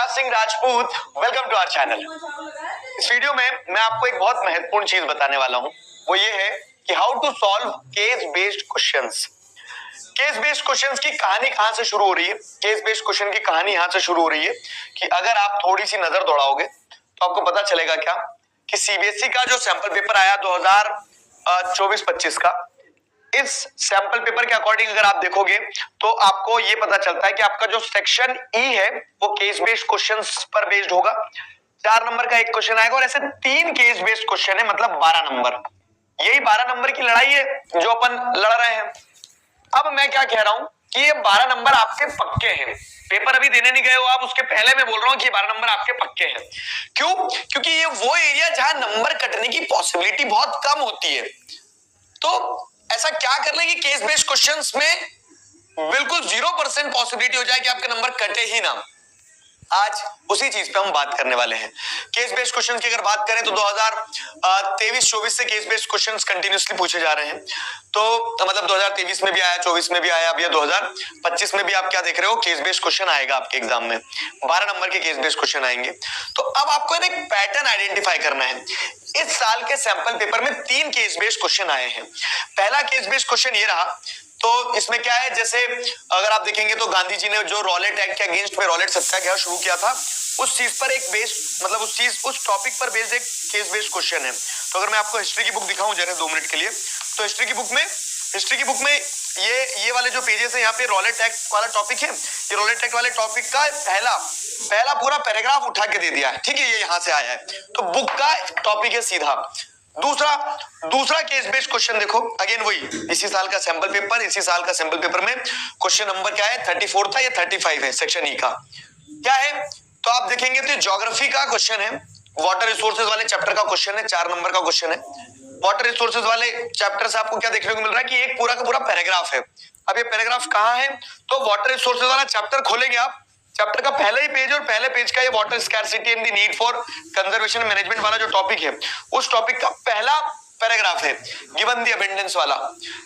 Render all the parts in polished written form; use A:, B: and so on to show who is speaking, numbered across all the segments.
A: Vikas Singh Rajput, welcome to our channel. इस video में मैं आपको एक बहुत महत्वपूर्ण चीज बताने वाला हूं, वो ये है कि how to solve case based questions. Case based questions की कहानी कहां से शुरू हो रही है? केस बेस्ड क्वेश्चन की कहानी यहां से शुरू हो रही है कि अगर आप थोड़ी सी नजर दौड़ाओगे तो आपको पता चलेगा क्या कि सीबीएसई का जो सैंपल पेपर आया 2024-25 का, इस सैंपल पेपर के अकॉर्डिंग अगर आप देखोगे तो आपको ये पता चलता है कि आपका जो सेक्शन ई है वो केस बेस्ड क्वेश्चंस पर बेस्ड होगा। 4 नंबर का एक क्वेश्चन आएगा और ऐसे 3 केस बेस्ड क्वेश्चन है, मतलब 12 नंबर। यही 12 नंबर की लड़ाई है जो अपन लड़ रहे हैं। अब मैं क्या कह रहा हूं कि ये 12 नंबर आपके पक्के हैं। पेपर अभी देने नहीं गए हो आप, उसके पहले मैं बोल रहा हूं कि 12 नंबर आपके पक्के हैं। क्यों? क्योंकि ये वो एरिया जहां नंबर कटने की पॉसिबिलिटी बहुत कम होती है। तो ऐसा क्या कर लें कि केस बेस्ड क्वेश्चंस में बिल्कुल 0% पॉसिबिलिटी हो जाए कि आपके नंबर कटे ही ना। आज उसी चीज पे हम बात करने वाले हैं। केस बेस्ड क्वेश्चंस की अगर बात करें तो 2023-24 से केस बेस्ड क्वेश्चंस कंटिन्यूअसली पूछे जा रहे हैं। तो मतलब 2023 में भी आया, 24 में भी आया, अब ये 2025 में भी आप क्या देख रहे हो, केस बेस्ड क्वेश्चन आएगा आपके एग्जाम में। 12 नंबर के केस बेस्ड क्वेश्चन आएंगे। तो अब आपको एक पैटर्न आइडेंटिफाई करना है। इस साल के सैंपल पेपर में 3 केस बेस्ड क्वेश्चन आए हैं। पहला केस बेस्ड क्वेश्चन ये रहा, तो इसमें क्या है, जैसे अगर आप देखेंगे तो गांधी जी ने जो रॉलेट एक्ट के अगेंस्ट में रॉलेट सत्याग्रह शुरू किया था, उस चीज पर एक बेस्ड, मतलब उस टॉपिक पर बेस्ड एक केस बेस्ड क्वेश्चन है। तो अगर मैं आपको हिस्ट्री की बुक दिखाऊं जरा 2 मिनट के लिए, तो हिस्ट्री की बुक में ये वाले जो पेजेस है, यहाँ पे रॉलेट एक्ट वाला टॉपिक है। ये रॉलेट एक्ट वाले टॉपिक का पहला पूरा पैराग्राफ उठा के दे दिया है, ठीक है, ये यहाँ से आया है। तो बुक का टॉपिक है सीधा। दूसरा केस बेस्ड क्वेश्चन देखो, अगेन वही इसी साल का सैंपल पेपर में क्वेश्चन नंबर क्या है, 34 था, ये 35 है, सेक्शन ई का। क्या है तो आप देखेंगे तो ज्योग्राफी का क्वेश्चन है, वाटर रिसोर्सेज वाले चैप्टर का क्वेश्चन है, 4 नंबर का क्वेश्चन है। वाटर रिसोर्सेज वाले चैप्टर से आपको क्या देखने को मिल रहा है कि एक पूरा का पूरा पैराग्राफ है। अब ये पैराग्राफ कहाँ है, तो वाटर रिसोर्सेज वाला चैप्टर खोलेंगे आप, चैप्टर का पहला ही पेज और पहले पेज का ये water scarcity and the need for conservation management वाला जो टॉपिक है, उस टॉपिक का पहला पैराग्राफ है, गिवन द अबंडेंस वाला,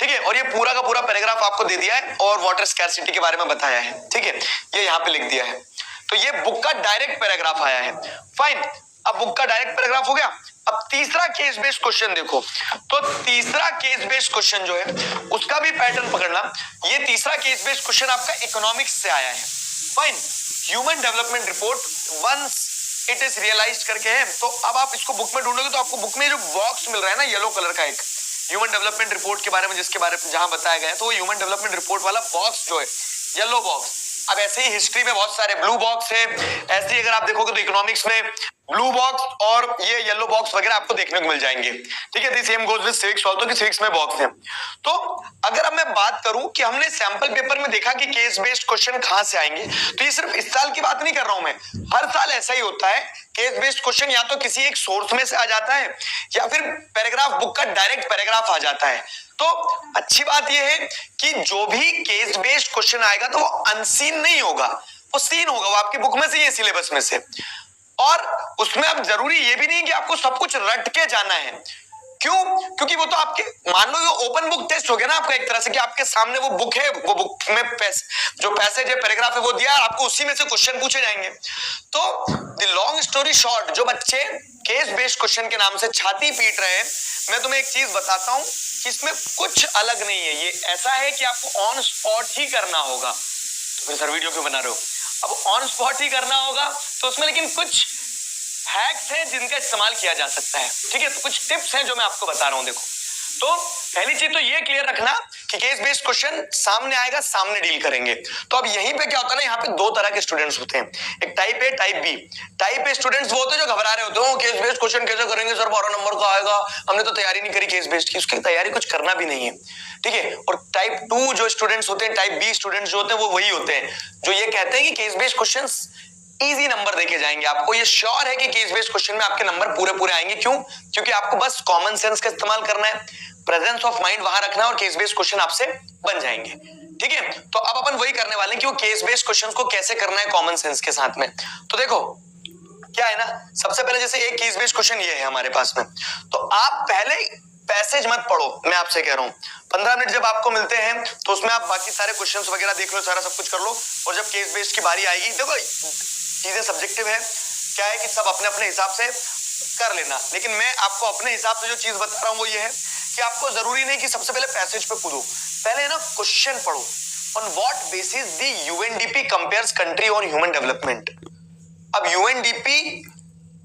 A: ठीक है। और ये पूरा का पूरा पैराग्राफ आपको दे दिया है और वाटर स्कैरसिटी के बारे में बताया है, ठीक है, ये यहाँ पे लिख दिया है। तो ये बुक का डायरेक्ट पैराग्राफ आया है, फाइन। अब बुक का डायरेक्ट पैराग्राफ हो गया। अब तीसरा केस बेस्ड क्वेश्चन देखो, तो तीसरा केस बेस्ड क्वेश्चन जो है उसका भी पैटर्न पकड़ना। ये तीसरा केस बेस्ड क्वेश्चन आपका इकोनॉमिक्स से आया है, fine. Human development report once it is realized करके है। तो अब आप इसको बुक में ढूंढोगे तो आपको बुक में जो बॉक्स मिल रहा है ना, येलो कलर का, एक ह्यूमन डेवलपमेंट रिपोर्ट के बारे में, जिसके बारे में जहां बताया गया है, तो वो ह्यूमन डेवलपमेंट रिपोर्ट वाला बॉक्स जो है, येलो बॉक्स। अब ऐसे ही हिस्ट्री में बहुत सारे ब्लू बॉक्स है, ऐसे ही अगर आप देखोगे तो इकोनॉमिक्स में ब्लू बॉक्स और ये येलो बॉक्स वगैरह आपको देखने को मिल जाएंगे, ठीक है। Same goes with civics also, कि सिविक्स में बॉक्स है। तो अगर अब मैं बात करूं कि हमने सैंपल पेपर में देखा कि केस बेस्ड क्वेश्चन कहां से आएंगे, तो ये सिर्फ इस साल की बात नहीं कर रहा हूं मैं, हर साल ऐसा ही होता है। केस बेस्ड क्वेश्चन या तो किसी एक सोर्स में से आ जाता है या फिर पैराग्राफ, बुक का डायरेक्ट पैराग्राफ आ जाता है। तो अच्छी बात यह है कि जो भी केस बेस्ड क्वेश्चन आएगा तो वो अनसीन नहीं होगा, वो सीन होगा, वो आपकी बुक में से, ये सिलेबस में से। और उसमें अब जरूरी ये भी नहीं कि आपको सब कुछ रट के जाना है। क्यों? क्योंकि वो तो आपके, मान लो ये ओपन बुक टेस्ट हो गया ना आपका एक तरह से, कि आपके सामने वो बुक है, वो बुक में जो पैसेज है, पैराग्राफ है, वो दिया, आपको उसी में से क्वेश्चन पूछे जाएंगे। तो द लॉन्ग स्टोरी शॉर्ट, जो बच्चे केस बेस्ड क्वेश्चन के नाम से छाती पीट रहे हैं, मैं तुम्हें एक चीज बताता हूं कि इसमें कुछ अलग नहीं है। ये ऐसा है कि आपको ऑन स्पॉट ही करना होगा। तो फिर सर वीडियो क्यों बना रहे हो? अब ऑन स्पॉट ही करना होगा तो उसमें लेकिन कुछ हैक्स हैं जिनका इस्तेमाल किया जा सकता है, ठीक है। तो कुछ टिप्स हैं जो मैं आपको बता रहा हूं। देखो, तो पहली चीज तो ये क्लियर रखना कि केस बेस्ड क्वेश्चन सामने आएगा, सामने डील करेंगे। तो अब यहीं पे क्या होता है ना, यहाँ पे 2 तरह के स्टूडेंट्स होते हैं, एक type A, type B. Type A students वो होते हैं जो घबरा रहे होते हैं, केस बेस्ड क्वेश्चन कैसे करेंगे सर, 12 नंबर का आएगा, हमने तो तैयारी नहीं करी केस बेस्ड की, उसकी तैयारी कुछ करना भी नहीं है, ठीक है। और टाइप 2 जो स्टूडेंट्स होते हैं, टाइप बी स्टूडेंट्स जो होते हैं, वो वही होते हैं जो ये कहते हैं कि case based question easy number देके जाएंगे आपको। ये श्योर है कि केस बेस्ड क्वेश्चन में आपके नंबर पूरे आएंगे। क्यों? क्योंकि आपको बस कॉमन सेंस का इस्तेमाल करना है, प्रेजेंस ऑफ माइंड वहां रखना है और केस बेस्ड क्वेश्चन आपसे बन जाएंगे, ठीक है। तो अब अपन वही करने वाले हैं कि वो केस बेस्ड क्वेश्चंस को कैसे करना है कॉमन सेंस के साथ में। तो देखो क्या है ना, सबसे पहले जैसे एक केस बेस्ड क्वेश्चन ये है हमारे पास में, तो आप पहले पैसेज मत पढ़ो, मैं आपसे कह रहा हूं। 15 मिनट जब आपको मिलते हैं तो उसमें आप बाकी सारे क्वेश्चंस वगैरह देख लो, सारा सब कुछ कर लो, और जब केस बेस्ड की बारी आएगी, देखो चीजें सब्जेक्टिव है, क्या है कि सब अपने अपने हिसाब से कर लेना, लेकिन मैं आपको अपने हिसाब से जो चीज बता रहा हूं वो ये है कि आपको जरूरी नहीं कि सबसे पहले पैसेज पे कूदो, पहले ना क्वेश्चन पढ़ो। On what basis the UNDP compares country on human development. अब यूएनडीपी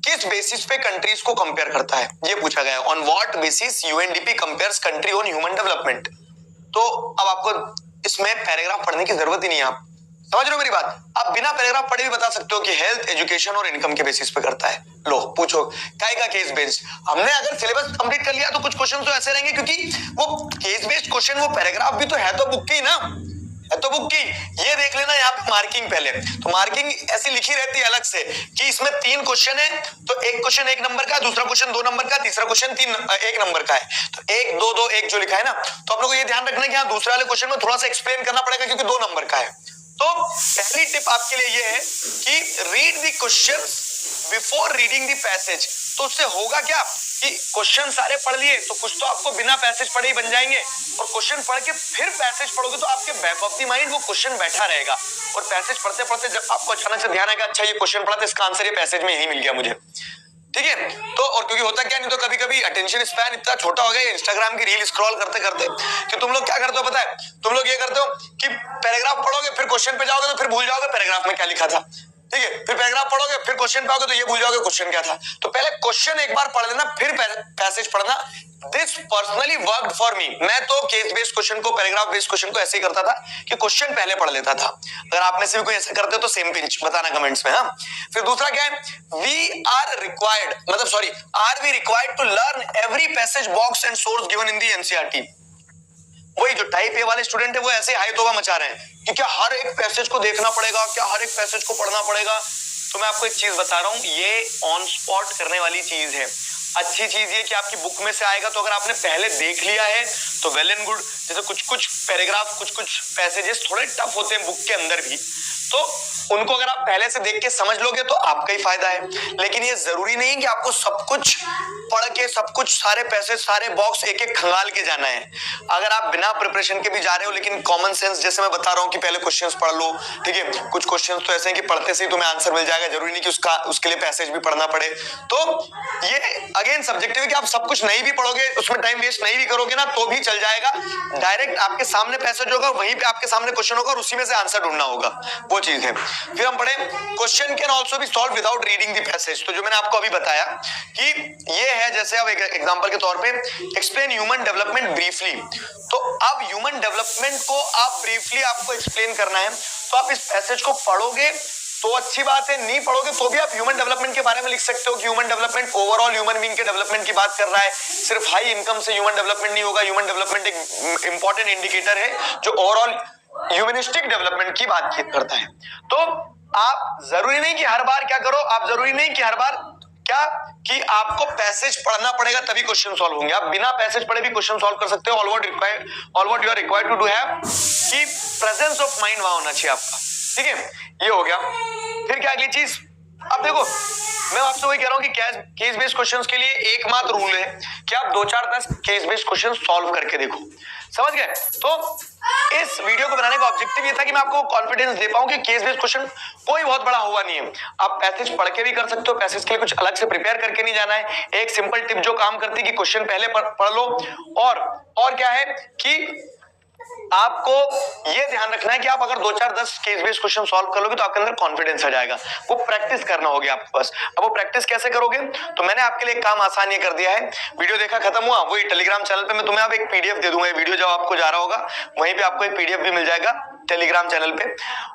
A: किस बेसिस पे कंट्रीज को कंपेयर करता है ये पूछा गया है। On what basis UNDP compares country on human development. तो अब आपको इसमें पैराग्राफ पढ़ने की जरूरत ही नहीं है, आप समझ रहे हो मेरी बात। आप बिना पैराग्राफ पढ़े भी बता सकते हो कि हेल्थ, एजुकेशन और इनकम के बेसिस पे करता है। लो पूछो काय का केस बेस्ड। हमने अगर सिलेबस कंप्लीट कर लिया तो कुछ क्वेश्चन तो ऐसे रहेंगे, क्योंकि वो केस बेस्ड क्वेश्चन, वो पैराग्राफ भी तो है, तो बुक की ना है, तो बुक की। ये देख लेना यहाँ पे मार्किंग, पहले तो मार्किंग ऐसी लिखी रहती है अलग से कि इसमें 3 क्वेश्चन है, तो एक क्वेश्चन 1 नंबर का, दूसरा क्वेश्चन 2 नंबर का, तीसरा क्वेश्चन 1 नंबर का है। तो 1 2 2 1 जो लिखा है ना, तो आप लोग को ये ध्यान रखना है कि हाँ दूसरे वाले क्वेश्चन में थोड़ा सा एक्सप्लेन करना पड़ेगा क्योंकि 2 नंबर का है। तो पहली टिप आपके लिए ये है कि read the questions before reading the passage. तो उससे होगा क्या कि क्वेश्चन सारे पढ़ लिए तो कुछ तो आपको बिना पैसेज पढ़े ही बन जाएंगे, और क्वेश्चन पढ़ के फिर पैसेज पढ़ोगे तो आपके बैक ऑफ द माइंड वो क्वेश्चन बैठा रहेगा, और पैसेज पढ़ते पढ़ते जब आपको अचानक से ध्यान आएगा अच्छा ये क्वेश्चन पढ़ा था, इसका आंसर ये पैसेज में यही मिल गया मुझे, ठीक है। तो और क्योंकि होता क्या, नहीं तो कभी कभी अटेंशन स्पैन इतना छोटा हो गया इंस्टाग्राम की रील स्क्रॉल करते करते कि तुम लोग क्या करते हो पता है, तुम लोग ये करते हो कि पैराग्राफ पढ़ोगे फिर क्वेश्चन पे जाओगे तो फिर भूल जाओगे पैराग्राफ में क्या लिखा था, ठीक है। फिर पैराग्राफ पढ़ोगे फिर क्वेश्चन पे आओगे तो ये भूल जाओगे क्वेश्चन क्या था। तो पहले क्वेश्चन एक बार पढ़ लेना फिर पैसेज पढ़ना। This personally worked for me. मैं तो केस बेस्ड क्वेश्चन को, पैराग्राफ बेस्ड क्वेश्चन को ऐसे ही करता था कि क्वेश्चन पहले पढ़ लेता था। अगर आप में से भी कोई ऐसा करते हो तो सेम पिंच बताना कमेंट्स में। हाँ, फिर दूसरा क्या है, वी आर रिक्वायर्ड, मतलब sorry, are we required to learn every passage box and source given in the NCERT. वही जो टाइप ए वाले स्टूडेंट है वो ऐसे हाई तौबा मचा रहे हैं कि क्या हर एक पैसेज को देखना पड़ेगा, क्या हर एक पैसेज को पढ़ना पड़ेगा। तो मैं आपको एक चीज बता रहा हूं, ये ऑन स्पॉट करने वाली चीज है। अच्छी चीज ये कि आपकी बुक में से आएगा, तो अगर आपने पहले देख लिया है तो वेल एंड गुड। जैसे कुछ कुछ पैराग्राफ, कुछ कुछ पैसेजेस थोड़े टफ होते हैं बुक के अंदर भी, तो उनको अगर आप पहले से देख के समझ लोगे तो आपका ही फायदा है। लेकिन ये जरूरी नहीं कि आपको सब कुछ पढ़ के, सब कुछ सारे पैसेज, सारे बॉक्स एक एक खंगाल के जाना है। अगर आप बिना प्रिपरेशन के भी जा रहे हो, लेकिन कॉमन सेंस, जैसे मैं बता रहा हूँ कि पहले क्वेश्चंस पढ़ लो, ठीक है। कुछ क्वेश्चंस तो ऐसे हैं कि पढ़ते से ही तुम्हें आंसर मिल जाएगा, जरूरी नहीं कि उसके लिए पैसेज भी पढ़ना पड़े। तो ये अगेन सब्जेक्टिव है कि आप सब कुछ नहीं भी पढ़ोगे, उसमें टाइम वेस्ट नहीं भी करोगे ना तो भी चल जाएगा। डायरेक्ट आपके सामने पैसेज होगा, वहीं पे आपके सामने क्वेश्चन होगा और उसी में से आंसर ढूंढना होगा, वो चीज है। फिर हम पढ़े question can also be solve without reading the passage. तो जो मैंने आपको अभी बताया कि ये है, जैसे अब एक एग्जांपल के तौर पे एक्सप्लेन ह्यूमन डेवलपमेंट ब्रीफली। तो अब ह्यूमन डेवलपमेंट को आप ब्रीफली आपको एक्सप्लेन करना है, तो आप इस पैसेज को पढ़ोगे तो अच्छी बात है, नहीं पढ़ोगे तो भी आप ह्यूमन डेवलपमेंट के बारे में लिख सकते हो कि human development overall human being के डेवलपमेंट की बात कर रहा है। सिर्फ हाई इनकम से ह्यूमन डेवलपमेंट नहीं होगा। ह्यूमन डेवलपमेंट एक इंपॉर्टेंट इंडिकेटर है जो ओवरऑल ह्यूमनिस्टिक डेवलपमेंट की बात करता है। तो आप जरूरी नहीं कि हर बार क्या करो, आप जरूरी नहीं कि हर बार क्या कि आपको पैसेज पढ़ना पड़ेगा तभी क्वेश्चन सॉल्व होंगे। आप बिना पैसेज पढ़े भी क्वेश्चन सॉल्व कर सकते हो। All what you are required to do है कि प्रेजेंस ऑफ माइंड वहां होना चाहिए आपका, ठीक है। ये हो गया। फिर क्या अगली चीज, अब देखो मैं आपसे वही कह रहा हूं कि केस बेस्ड क्वेश्चंस के लिए एकमात्र रूल है कि आप 2-4-10 केस बेस्ड क्वेश्चन सॉल्व करके देखो, समझ गए। तो इस वीडियो को बनाने का ऑब्जेक्टिव ये था कि मैं आपको कॉन्फिडेंस दे पाऊं कि केस बेस्ड क्वेश्चन कोई बहुत बड़ा हुआ नहीं है। आप पैसेज पढ़ के भी कर सकते हो, पैसेज के लिए कुछ अलग से प्रिपेयर करके नहीं जाना है। एक सिंपल टिप जो काम करती है कि क्वेश्चन पहले पढ़ लो, और क्या है कि आपको ये ध्यान रखना है कि आप अगर 2-4-10 केस बेस्ड क्वेश्चन सॉल्व कर लोगे तो आपके अंदर कॉन्फिडेंस आ जाएगा। वो प्रैक्टिस करना होगी आपके पास। अब वो प्रैक्टिस कैसे करोगे, तो मैंने आपके लिए काम आसान ये कर दिया है। वीडियो देखा खत्म हुआ, वही टेलीग्राम चैनल पे मैं तुम्हें अब एक पीडीएफ दे दूंगा। वीडियो जब आपको जा रहा होगा वहीं पे आपको एक पीडीएफ भी मिल जाएगा टेलीग्राम चैनल पे,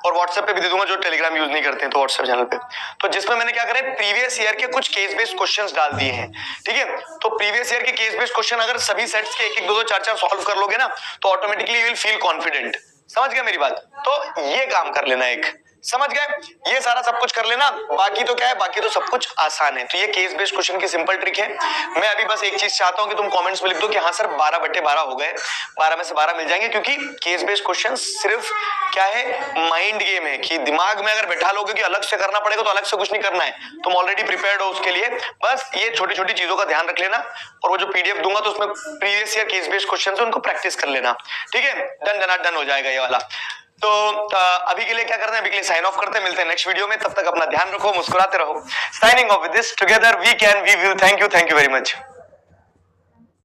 A: और व्हाट्सएप पे भी दे दूंगा जो टेलीग्राम यूज नहीं करते हैं तो व्हाट्सएप चैनल पे। तो जिसमें मैंने क्या करें, प्रीवियस ईयर के कुछ केस बेस्ड क्वेश्चंस डाल दिए हैं, ठीक है। तो प्रीवियस ईयर के केस बेस्ड क्वेश्चन अगर सभी सेट्स के 1-1, 2-2, 4-4 सॉल्व कर लोगे ना तो automatically you will feel confident. समझ गए मेरी बात। तो ये काम कर लेना, एक समझ गए, ये सारा सब कुछ कर लेना। बाकी तो क्या है, बाकी तो सब कुछ आसान है। तो ये केस बेस्ड क्वेश्चन की सिंपल ट्रिक है। मैं अभी बस एक चीज चाहता हूं कि तुम कमेंट्स में लिख दो कि हाँ सर 12/12 हो गए, 12 में से 12 मिल जाएंगे, क्योंकि केस बेस्ड क्वेश्चन सिर्फ क्या है, माइंड गेम है कि दिमाग में अगर बैठा लोगे कि अलग से करना पड़ेगा तो अलग से कुछ नहीं करना है, तुम ऑलरेडी प्रिपेयर्ड हो उसके लिए। बस ये छोटी छोटी चीजों का ध्यान रख लेना, और वो जो पीडीएफ दूंगा तो उसमें previous year case based question है उनको प्रैक्टिस कर लेना, ठीक है। डन हो जाएगा ये वाला। तो अभी के लिए क्या करते हैं, अभी के लिए साइन ऑफ करते हैं, मिलते हैं नेक्स्ट वीडियो में, तब तक अपना ध्यान रखो, मुस्कुराते रहो। Signing off with this, together we can, we will. Thank you very much.